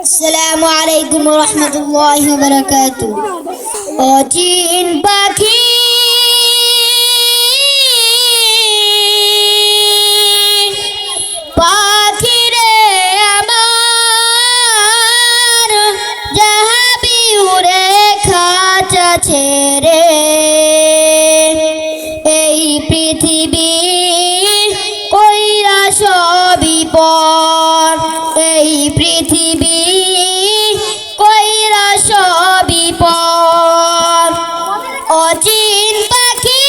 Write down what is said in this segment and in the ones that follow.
আসসালামু আলাইকুম ওয়া রাহমাতুল্লাহি ওয়া বারাকাতুহু। অচিন পাখি পাখিরে আমার যাহাবি উড়ে খাঁচা ছেড়ে এই পৃথিবী কইরা সবই পর, এই পৃথিবী কইরা সবই পর। অচিন পাখি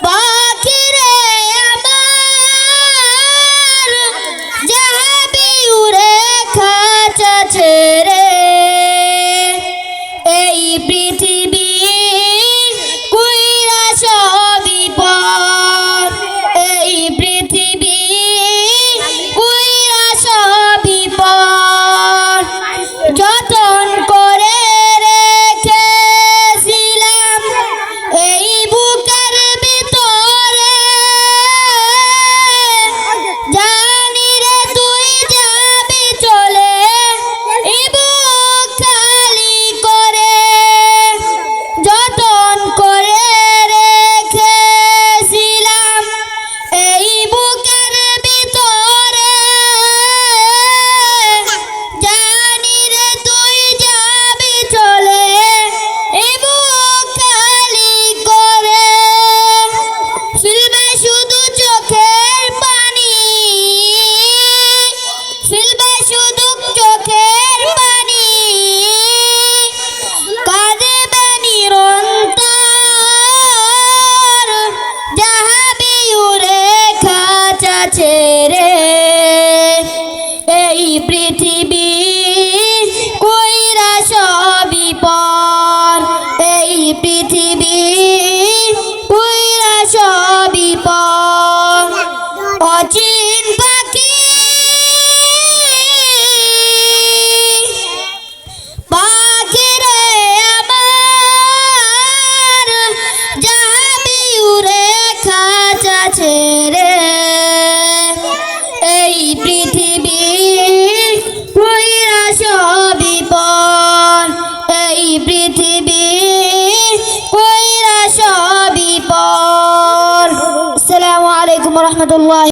পাখিরে আমার যাহাবি উড়ে খাঁচা ছেড়ে এই পৃথিবী কইরা সবই পর, এই পৃথিবী কইরা সবই পর। যতন করে রেখেছিলাম এই বুকের ভিতরে, জানি রে তুই যাবি চলে এই বুক খালি করে। যতন করে রেখেছিলাম এই বুকের ভিতরে, জানি রে তুই যাবি চলে এই বুক খালি করে। ফেলবে শুধু চোখের পানি, ফেলবে শুধু চোখের পানি, কাঁদবে নিরন্তর যাহাবি উড়ে খাঁচা ছেড়ে এই পৃথিবী কইরা সবই পর, এই পৃথিবী কইরা সবই পর। অচিন পাখি পাখিরে আমার যাহাবি উড়ে খাঁচা ছেড়ে এই পৃথিবী কইরা সবই পর, এই পৃথিবী কইরা সবই পর। আসসালামু আলাইকুম ওয়া রাহমাতুল্লাহ।